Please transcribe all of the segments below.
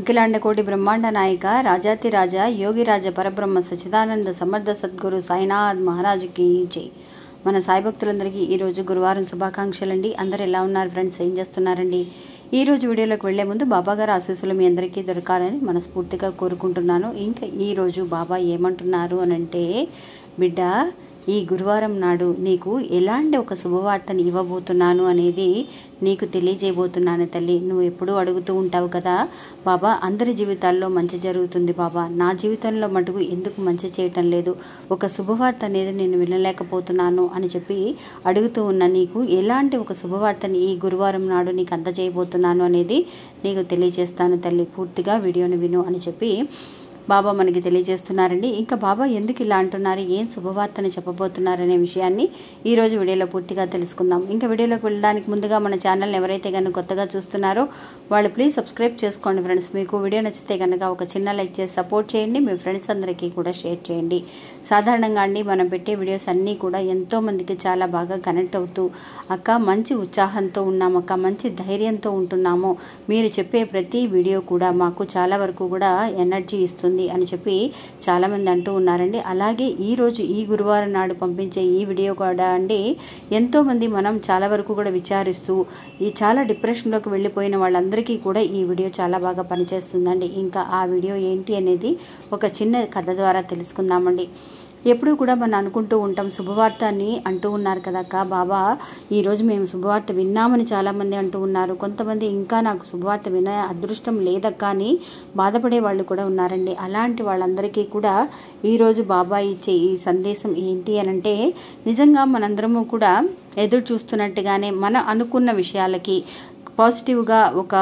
అఖిలాండ కోటి బ్రహ్మాండ నాయక రాజాతిరాజ యోగిరాజ పరబ్రహ్మ సచిదానంద సమర్థ సద్గురు సాయినాథ్ మహారాజుకి జై. మన సాయి భక్తులందరికీ ఈరోజు గురువారం శుభాకాంక్షలండి. అందరు ఎలా ఉన్నారు ఫ్రెండ్స్? ఏం చేస్తున్నారండి? ఈరోజు వీడియోలోకి వెళ్లే ముందు బాబా గారు ఆశీస్సులు మీ అందరికీ దొరకాలని మనస్ఫూర్తిగా కోరుకుంటున్నాను. ఇంకా ఈరోజు బాబా ఏమంటున్నారు అనంటే, బిడ్డ ఈ గురువారం నాడు నీకు ఎలాంటి ఒక శుభవార్తని ఇవ్వబోతున్నాను అనేది నీకు తెలియజేయబోతున్నాను తల్లి. నువ్వు ఎప్పుడూ అడుగుతూ ఉంటావు కదా, బాబా అందరి జీవితాల్లో మంచి జరుగుతుంది బాబా, నా జీవితంలో మటుకు ఎందుకు మంచి చేయటం లేదు, ఒక శుభవార్త అనేది నేను వినలేకపోతున్నాను అని చెప్పి అడుగుతూ ఉన్న నీకు ఎలాంటి ఒక శుభవార్తని ఈ గురువారం నాడు నీకు అందజేయబోతున్నాను అనేది నీకు తెలియజేస్తాను తల్లి. పూర్తిగా వీడియోని విను అని చెప్పి బాబా మనకి తెలియజేస్తున్నారండి. ఇంకా బాబా ఎందుకు ఇలా అంటున్నారు, ఏం శుభవార్తని చెప్పబోతున్నారనే విషయాన్ని ఈరోజు వీడియోలో పూర్తిగా తెలుసుకుందాం. ఇంకా వీడియోలోకి వెళ్ళడానికి ముందుగా మన ఛానల్ని ఎవరైతే కనుక కొత్తగా చూస్తున్నారో వాళ్ళు ప్లీజ్ సబ్స్క్రైబ్ చేసుకోండి ఫ్రెండ్స్. మీకు వీడియో నచ్చితే కనుక ఒక చిన్న లైక్ చేసి సపోర్ట్ చేయండి, మీ ఫ్రెండ్స్ అందరికీ కూడా షేర్ చేయండి. సాధారణంగా అండి మనం పెట్టే వీడియోస్ అన్నీ కూడా ఎంతోమందికి చాలా బాగా కనెక్ట్ అవుతూ, అక్క మంచి ఉత్సాహంతో ఉన్నాము, అక్క మంచి ధైర్యంతో ఉంటున్నాము, మీరు చెప్పే ప్రతి వీడియో కూడా మాకు చాలా వరకు కూడా ఎనర్జీ ఇస్తుంది అని చెప్పి చాలామంది అంటూ ఉన్నారండి. అలాగే ఈరోజు ఈ గురువారం నాడు పంపించే ఈ వీడియో కూడా అండి ఎంతోమంది మనం చాలా వరకు కూడా విచారిస్తూ ఈ చాలా డిప్రెషన్లోకి వెళ్ళిపోయిన వాళ్ళందరికీ కూడా ఈ వీడియో చాలా బాగా పనిచేస్తుందండి. ఇంకా ఆ వీడియో ఏంటి అనేది ఒక చిన్న కథ ద్వారా తెలుసుకుందామండి. ఎప్పుడూ కూడా మనం అనుకుంటూ ఉంటాం శుభవార్త అని అంటూ ఉన్నారు కదక్క బాబా, ఈరోజు మేము శుభవార్త విన్నామని చాలామంది అంటూ ఉన్నారు. కొంతమంది ఇంకా నాకు శుభవార్త వినే అదృష్టం లేదక్క అని బాధపడే వాళ్ళు కూడా ఉన్నారండి. అలాంటి వాళ్ళందరికీ కూడా ఈరోజు బాబా ఇచ్చే ఈ సందేశం ఏంటి అనంటే, నిజంగా మనందరము కూడా ఎదురు చూస్తున్నట్టుగానే మన అనుకున్న విషయాలకి పాజిటివ్గా ఒక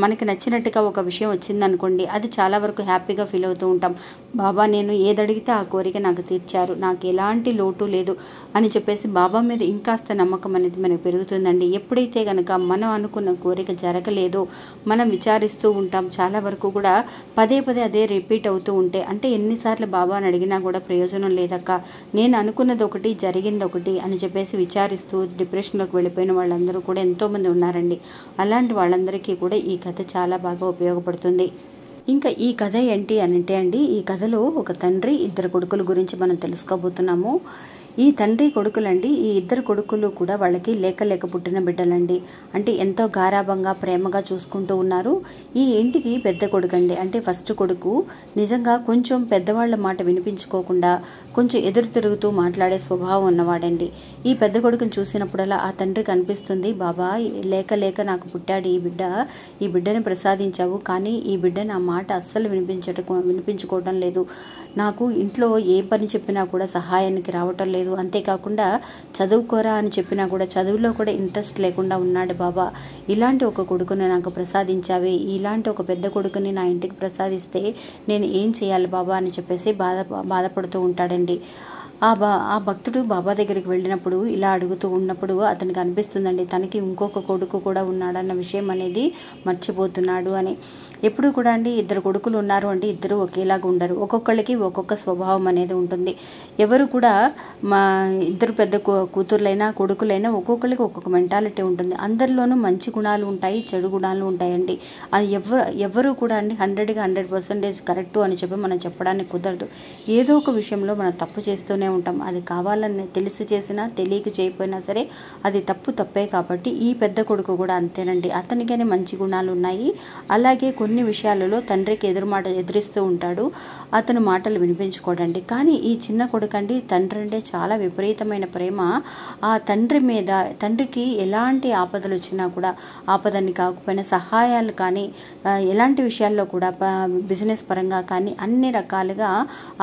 మనకి నచ్చినట్టుగా ఒక విషయం వచ్చిందనుకోండి, అది చాలా వరకు హ్యాపీగా ఫీల్ అవుతూ ఉంటాం. బాబా నేను ఏదడిగితే ఆ కోరిక నాకు తీర్చారు, నాకు ఎలాంటి లోటు లేదు అని చెప్పేసి బాబా మీద ఇంకాస్త నమ్మకం అనేది మనకు పెరుగుతుందండి. ఎప్పుడైతే కనుక మనం అనుకున్న కోరిక జరగలేదో మనం విచారిస్తూ ఉంటాం. చాలా వరకు కూడా పదే పదే అదే రిపీట్ అవుతూ ఉంటే, అంటే ఎన్నిసార్లు బాబాని అడిగినా కూడా ప్రయోజనం లేదక్క, నేను అనుకున్నది ఒకటి జరిగింది ఒకటి అని చెప్పేసి విచారిస్తూ డిప్రెషన్లోకి వెళ్ళిపోయిన వాళ్ళందరూ కూడా ఎంతోమంది ఉన్నారండి. అలాంటి వాళ్ళందరికీ కూడా ఈ కథ చాలా బాగా ఉపయోగపడుతుంది. ఇంకా ఈ కథ ఏంటి అనంటే అండి, ఈ కథలో ఒక తండ్రి ఇద్దరు కొడుకుల గురించి మనం తెలుసుకోబోతున్నాము. ఈ తండ్రి కొడుకులండి, ఈ ఇద్దరు కొడుకులు కూడా వాళ్ళకి లేక పుట్టిన బిడ్డలండి. అంటే ఎంతో గారాభంగా ప్రేమగా చూసుకుంటూ ఉన్నారు. ఈ ఇంటికి పెద్ద కొడుకు అండి, అంటే ఫస్ట్ కొడుకు నిజంగా కొంచెం పెద్దవాళ్ళ మాట వినిపించుకోకుండా కొంచెం ఎదురు తిరుగుతూ మాట్లాడే స్వభావం ఉన్నవాడండి. ఈ పెద్ద కొడుకుని చూసినప్పుడల్లా ఆ తండ్రికి అనిపిస్తుంది, బాబా లేక నాకు పుట్టాడు ఈ బిడ్డని ప్రసాదించావు, కానీ ఈ బిడ్డ నా మాట అస్సలు వినిపించుకోవటం లేదు, నాకు ఇంట్లో ఏ పని చెప్పినా కూడా సహాయానికి రావటం లేదు, అంతేకాకుండా చదువుకోరా అని చెప్పినా కూడా చదువులో కూడా ఇంట్రెస్ట్ లేకుండా ఉన్నాడు బాబా, ఇలాంటి ఒక కొడుకుని నాకు ప్రసాదించావే, ఇలాంటి ఒక పెద్ద కొడుకుని నా ఇంటికి ప్రసాదిస్తే నేను ఏం చేయాలి బాబా అని చెప్పేసి బాధపడుతూ ఉంటాడండి. ఆ భక్తుడు బాబా దగ్గరికి వెళ్ళినప్పుడు ఇలా అడుగుతూ ఉన్నప్పుడు అతనికి అనిపిస్తుందండి, తనకి ఇంకొక కొడుకు కూడా ఉన్నాడన్న విషయం అనేది మర్చిపోతున్నాడు అని. ఎప్పుడు కూడా అండి ఇద్దరు కొడుకులు ఉన్నారు అంటే ఇద్దరు ఒకేలాగా ఉండరు, ఒక్కొక్కళ్ళకి ఒక్కొక్క స్వభావం అనేది ఉంటుంది. ఎవరు కూడా మా ఇద్దరు పెద్ద కూతుర్లైనా కొడుకులైనా ఒక్కొక్కరికి ఒక్కొక్క మెంటాలిటీ ఉంటుంది. అందరిలోనూ మంచి గుణాలు ఉంటాయి, చెడు గుణాలు ఉంటాయండి. అది ఎవరు కూడా అండి 100% కరెక్టు అని చెప్పి మనం చెప్పడానికి కుదరదు. ఏదో ఒక విషయంలో మనం తప్పు చేస్తూనే ఉంటాం. అది కావాలని తెలిసి చేసినా తెలియక చేయకపోయినా సరే అది తప్పే కాబట్టి ఈ పెద్ద కొడుకు కూడా అంతేనండి. అతనికనే మంచి గుణాలు ఉన్నాయి. అలాగే కొన్ని విషయాలలో తండ్రికి ఎదురిస్తూ ఉంటాడు, అతను మాటలు వినిపించుకోడండి. కానీ ఈ చిన్న కొడుకు అండి తండ్రి అంటే చాలా విపరీతమైన ప్రేమ. ఆ తండ్రి మీద, తండ్రికి ఎలాంటి ఆపదలు వచ్చినా కూడా, ఆపదని కాకపోయినా సహాయాలు కానీ ఎలాంటి విషయాల్లో కూడా బిజినెస్ పరంగా కానీ అన్ని రకాలుగా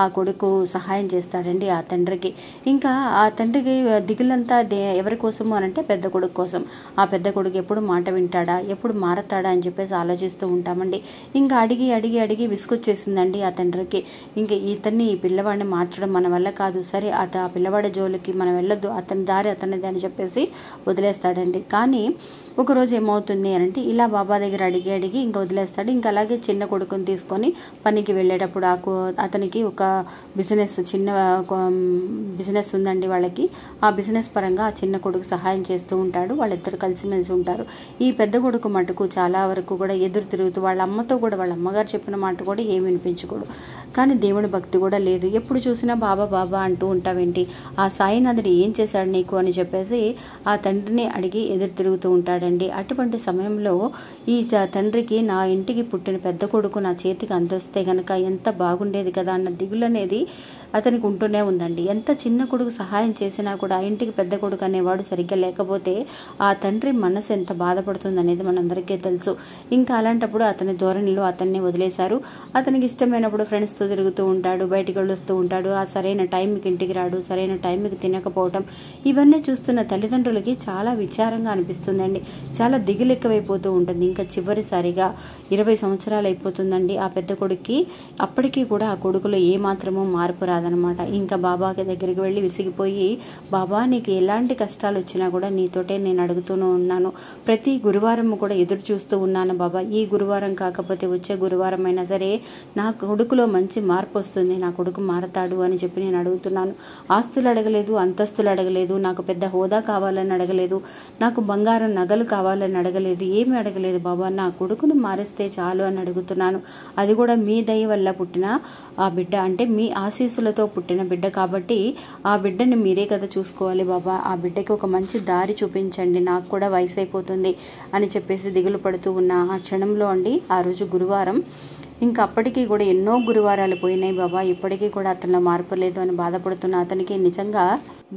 ఆ కొడుకు సహాయం చేస్తాడండి ఆ తండ్రికి. ఇంకా ఆ తండ్రికి దిగులంతా ఎవరి కోసము అనంటే పెద్ద కొడుకు కోసం. ఆ పెద్ద కొడుకు ఎప్పుడు మాట వింటాడా, ఎప్పుడు మారతాడా అని చెప్పేసి ఆలోచిస్తూ ఉంటామండి. ఇంకా అడిగి విసుకొచ్చేసిందండి ఆ తండ్రికి. ఇంకా ఈ పిల్లవాడిని మార్చడం మన వల్ల కాదు, సరే ఆ పిల్లవాడి జోలికి మనం వెళ్ళొద్దు, అతని దారి అతనిది అని చెప్పేసి వదిలేస్తాడండి. కానీ ఒకరోజు ఏమవుతుంది అనంటే ఇలా బాబా దగ్గర అడిగి ఇంకా వదిలేస్తాడు. ఇంకా అలాగే చిన్న కొడుకుని తీసుకొని పనికి వెళ్ళేటప్పుడు అతనికి ఒక చిన్న బిజినెస్ ఉందండి వాళ్ళకి. ఆ బిజినెస్ పరంగా ఆ చిన్న కొడుకు సహాయం చేస్తూ ఉంటాడు. వాళ్ళిద్దరు కలిసిమెలిసి ఉంటారు. ఈ పెద్ద కొడుకు మటుకు చాలా వరకు కూడా ఎదురు తిరుగుతూ వాళ్ళ అమ్మతో కూడా, వాళ్ళ అమ్మగారు చెప్పిన మాట కూడా ఏమి వినిపించకూడదు. కానీ దేవుని భక్తి కూడా లేదు. ఎప్పుడు చూసినా బాబా బాబా అంటూ ఉంటావేంటి, ఆ సాయినాథుడు ఏం చేశాడు నీకు అని చెప్పేసి ఆ తండ్రిని అడిగి ఎదురు తిరుగుతూ ఉంటాడండి. అటువంటి సమయంలో ఈ తండ్రికి నా ఇంటికి పుట్టిన పెద్ద కొడుకు నా చేతికి అందొస్తే కనుక ఎంత బాగుండేది కదా అన్న దిగులు అనేది అతనికి ఉంటూనే ఉందండి. ఎంత చిన్న కొడుకు సహాయం చేసినా కూడా ఆ ఇంటికి పెద్ద కొడుకు అనేవాడు సరిగ్గా లేకపోతే ఆ తండ్రి మనసు ఎంత బాధపడుతుంది అనేది మనందరికీ తెలుసు. ఇంకా అలాంటప్పుడు అతని ధోరణిలో అతన్ని వదిలేశారు. అతనికి ఇష్టమైనప్పుడు ఫ్రెండ్స్తో తిరుగుతూ ఉంటాడు, బయటికి వెళ్ళొస్తూ ఉంటాడు. ఆ సరైన టైంకి ఇంటికి రాడు, సరైన టైంకి తినకపోవటం, ఇవన్నీ చూస్తున్న తల్లిదండ్రులకి చాలా విచారంగా అనిపిస్తుందండి. చాలా దిగులు ఎక్కువైపోతూ ఉంటుంది. ఇంకా చివరిసారిగా 20 సంవత్సరాలు అయిపోతుందండి ఆ పెద్ద కొడుక్కి. అప్పటికీ కూడా ఆ కొడుకులో ఏమాత్రమూ మార్పు రాదనమాట. ఇంకా బాబాకి దగ్గరికి వెళ్ళి విసిగిపోయి, బాబా నీకు ఎలాంటి కష్టాలు వచ్చినా కూడా నీతోటే నేను అడుగుతూనే ఉన్నాను, ప్రతి గురువారం కూడా ఎదురు చూస్తూ ఉన్నాను బాబా. ఈ గురువారం కాకపోతే వచ్చే గురువారం అయినా సరే నా కొడుకులో మంచి మార్పు వస్తుంది, నా కొడుకు మారతాడు అని చెప్పి నేను అడుగుతున్నాను. ఆస్తులు అడగలేదు, అంతస్తులు అడగలేదు, నాకు పెద్ద హోదా కావాలని అడగలేదు, నాకు బంగారం నగలు కావాలని అడగలేదు, ఏమి అడగలేదు బాబా. నా కొడుకును మారిస్తే చాలు అని అడుగుతున్నాను. అది కూడా మీ దయ వల్ల పుట్టిన ఆ బిడ్డ, అంటే మీ ఆశీస్సులతో పుట్టిన బిడ్డ కాబట్టి ఆ బిడ్డని మీరే కదా చూసుకోవాలి బాబా. ఆ బిడ్డకి ఒక మంచి దారి చూపించండి, నాకు కూడా వయసు అయిపోతుంది అని చెప్పేసి దిగులు పడుతూ ఉన్న ఆ క్షణంలో అండి, ఆ రోజు గురువారం. ఇంకా అప్పటికీ కూడా ఎన్నో గురువారాలు పోయినాయి బాబా, ఇప్పటికీ కూడా అతనిలో మార్పు లేదు అని బాధపడుతున్న అతనికి నిజంగా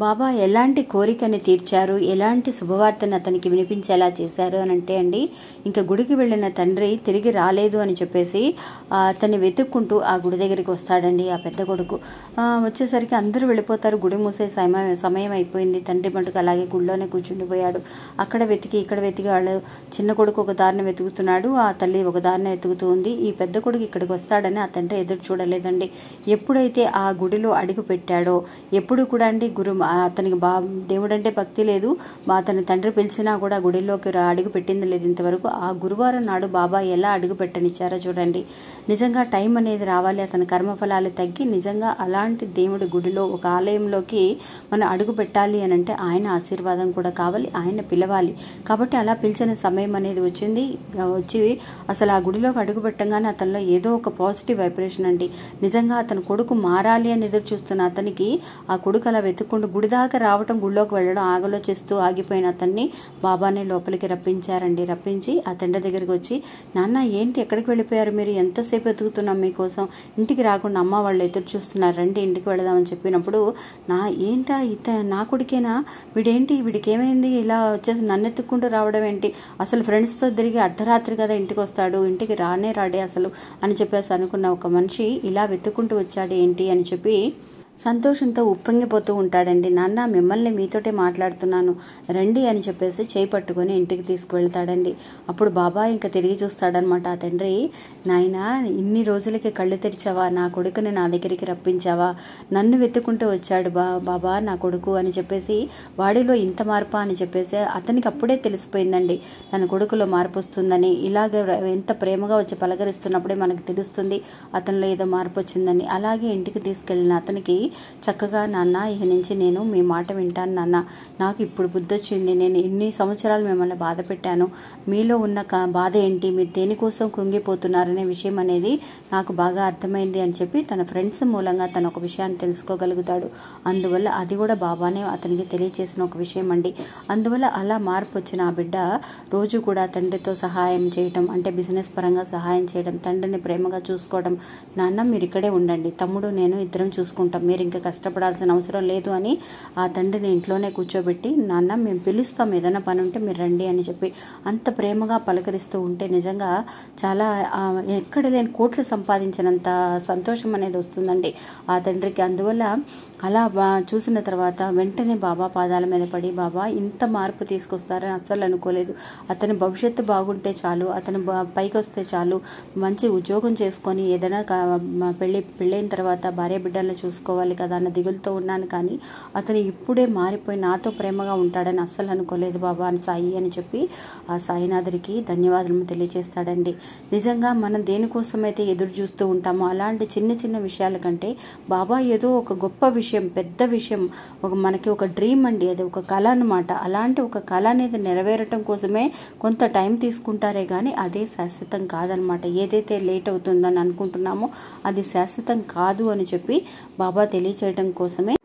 బాబా ఎలాంటి కోరికని తీర్చారు, ఎలాంటి శుభవార్తను అతనికి వినిపించేలా చేశారు అని అంటే అండి, ఇంకా గుడికి వెళ్ళిన తండ్రి తిరిగి రాలేదు అని చెప్పేసి అతన్ని వెతుక్కుంటూ ఆ గుడి దగ్గరికి వస్తాడండి ఆ పెద్ద కొడుకు. వచ్చేసరికి అందరూ వెళ్ళిపోతారు, గుడి మూసే సమయం అయిపోయింది. తండ్రి మటుకు అలాగే గుడిలోనే కూర్చుండిపోయాడు. అక్కడ వెతికి ఇక్కడ వెతికి వాళ్ళు చిన్న కొడుకు ఒక దారిని వెతుకుతున్నాడు, ఆ తల్లి ఒక దారిని వెతుకుతూ ఉంది. ఈ పెద్ద కొడుకు ఇక్కడికి వస్తాడని ఆ తండ్రి ఎదురు చూడలేదండి. ఎప్పుడైతే ఆ గుడిలో అడుగు పెట్టాడో, ఎప్పుడు కూడా అండి అతనికి దేవుడు అంటే భక్తి లేదు, అతని తండ్రి పిలిచినా కూడా గుడిలోకి అడుగు పెట్టింది లేదు ఇంతవరకు. ఆ గురువారం నాడు బాబా ఎలా అడుగు పెట్టనిచ్చారో చూడండి. నిజంగా టైం అనేది రావాలి, అతని కర్మఫలాలు తగ్గి నిజంగా అలాంటి దేవుడి గుడిలో ఒక ఆలయంలోకి మనం అడుగు పెట్టాలి అని అంటే ఆయన ఆశీర్వాదం కూడా కావాలి, ఆయన పిలవాలి. కాబట్టి అలా పిలిచిన సమయం అనేది వచ్చి అసలు ఆ గుడిలోకి అడుగు పెట్టగానే అతనిలో ఏదో ఒక పాజిటివ్ వైబ్రేషన్ అండి. నిజంగా అతని కొడుకు మారాలి అని ఎదురు చూస్తున్న అతనికి ఆ కొడుకు అలా వెతుక్కుంటూ గుడి దాకా రావటం, గుడిలోకి వెళ్ళడం ఆగలోచిస్తూ ఆగిపోయిన అతన్ని బాబానే లోపలికి రప్పించి ఆ తండ్రి దగ్గరికి వచ్చి, నాన్న ఏంటి ఎక్కడికి వెళ్ళిపోయారు మీరు, ఎంతసేపు వెతుకుతున్నాం మీకోసం, ఇంటికి రాకుండా అమ్మ వాళ్ళు ఎదురు చూస్తున్నారు, రండి ఇంటికి వెళదామని చెప్పినప్పుడు, నా కొడుకేనా, వీడికి ఏమైంది, ఇలా వచ్చేసి నన్ను ఎత్తుక్కుంటూ రావడం ఏంటి, అసలు ఫ్రెండ్స్తో తిరిగి అర్ధరాత్రి కదా ఇంటికి వస్తాడు, ఇంటికి రాడే అసలు అని చెప్పేసి అనుకున్న ఒక మనిషి ఇలా వెతుక్కుంటూ వచ్చాడు ఏంటి అని చెప్పి సంతోషంతో ఉప్పొంగిపోతూ ఉంటాడండి. నాన్న మిమ్మల్ని మీతోటే మాట్లాడుతున్నాను రండి అని చెప్పేసి చేయి పట్టుకొని ఇంటికి తీసుకువెళ్తాడండి. అప్పుడు బాబా ఇంకా తిరిగి చూస్తాడనమాట. ఆ తండ్రి, నాయనా ఇన్ని రోజులకి కళ్ళు తెరిచావా, నా కొడుకుని నా దగ్గరికి రప్పించావా, నన్ను వెతుక్కుంటూ వచ్చాడు బాబా నా కొడుకు అని చెప్పేసి, వాడిలో ఇంత మార్పా అని చెప్పేసి అతనికి అప్పుడే తెలిసిపోయిందండి తన కొడుకులో మార్పు వస్తుందని. ఇలాగ ఎంత ప్రేమగా వచ్చి పలకరిస్తున్నప్పుడే మనకు తెలుస్తుంది అతనిలో ఏదో మార్పు వచ్చిందని. అలాగే ఇంటికి తీసుకెళ్ళిన అతనికి చక్కగా, నాన్న ఇక నుంచి నేను మీ మాట వింటాను నాన్న, నాకు ఇప్పుడు బుద్ధి వచ్చింది, నేను ఎన్ని సంవత్సరాలు మిమ్మల్ని బాధ పెట్టాను, మీలో ఉన్న బాధ ఏంటి, మీరు దేనికోసం కృంగిపోతున్నారనే విషయం అనేది నాకు బాగా అర్థమైంది అని చెప్పి తన ఫ్రెండ్స్ మూలంగా తన ఒక విషయాన్ని తెలుసుకోగలుగుతాడు. అందువల్ల అది కూడా బాబానే అతనికి తెలియచేసిన ఒక విషయం అండి. అందువల్ల అలా మార్పు వచ్చిన ఆ బిడ్డ రోజు కూడా తండ్రితో సహాయం చేయటం, అంటే బిజినెస్ పరంగా సహాయం చేయడం, తండ్రిని ప్రేమగా చూసుకోవడం, నాన్న మీరు ఇక్కడే ఉండండి, తమ్ముడు నేను ఇద్దరం చూసుకుంటాం, మీరు ఇంకా కష్టపడాల్సిన అవసరం లేదు అని ఆ తండ్రిని ఇంట్లోనే కూర్చోబెట్టి, నాన్న మేము పిలుస్తాం, ఏదైనా పని ఉంటే మీరు రండి అని చెప్పి అంత ప్రేమగా పలకరిస్తూ ఉంటే నిజంగా చాలా ఎక్కడ లేని కోట్లు సంపాదించినంత సంతోషం అనేది వస్తుందండి ఆ తండ్రికి. అందువల్ల అలా చూసిన తర్వాత వెంటనే బాబా పాదాల మీద పడి, బాబా ఇంత మార్పు తీసుకొస్తారని అస్సలు అనుకోలేదు, అతని భవిష్యత్తు బాగుంటే చాలు, అతను పైకి వస్తే చాలు, మంచి ఉద్యోగం చేసుకొని ఏదైనా పెళ్ళైన తర్వాత భార్య బిడ్డలను చూసుకోవాలి అయిపోవాలి కదా అన్న దిగులుతో ఉన్నాను, కానీ అతను ఇప్పుడే మారిపోయి నాతో ప్రేమగా ఉంటాడని అస్సలు అనుకోలేదు బాబా అని సాయి అని చెప్పి ఆ సాయినాథుడికి ధన్యవాదాలు తెలియజేస్తాడండి. నిజంగా మనం దేనికోసమైతే ఎదురు చూస్తూ ఉంటామో అలాంటి చిన్న చిన్న విషయాల కంటే బాబా ఏదో ఒక గొప్ప విషయం, పెద్ద విషయం, మనకి ఒక డ్రీమ్ అండి, అది ఒక కళ అనమాట. అలాంటి ఒక కళ అనేది నెరవేరటం కోసమే కొంత టైం తీసుకుంటారే కానీ అదే శాశ్వతం కాదనమాట. ఏదైతే లేట్ అవుతుందని అనుకుంటున్నామో అది శాశ్వతం కాదు అని చెప్పి బాబా తెలియచేయడం కోసమే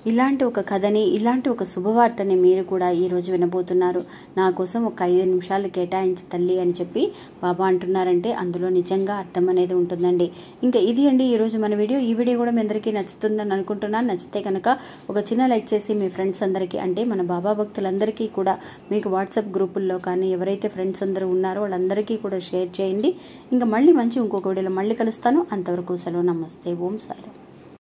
ఇలాంటి ఒక కథని, ఇలాంటి ఒక శుభవార్తని మీరు కూడా ఈరోజు వినబోతున్నారు. నా కోసం ఒక 5 నిమిషాలు కేటాయించి తల్లి అని చెప్పి బాబా అంటున్నారంటే అందులో నిజంగా అర్థం అనేది ఉంటుందండి. ఇంకా ఇది అండి ఈరోజు మన వీడియో. ఈ వీడియో కూడా మీ అందరికీ నచ్చుతుందని అనుకుంటున్నాను. నచ్చితే కనుక ఒక చిన్న లైక్ చేసి మీ ఫ్రెండ్స్ అందరికీ, అంటే మన బాబా భక్తులందరికీ కూడా మీకు వాట్సాప్ గ్రూపుల్లో కానీ ఎవరైతే ఫ్రెండ్స్ అందరూ ఉన్నారో వాళ్ళందరికీ కూడా షేర్ చేయండి. ఇంకా మళ్ళీ ఇంకొక వీడియోలో మళ్ళీ కలుస్తాను. అంతవరకు సెలవు. నమస్తే. ఓం సాయిరామ్.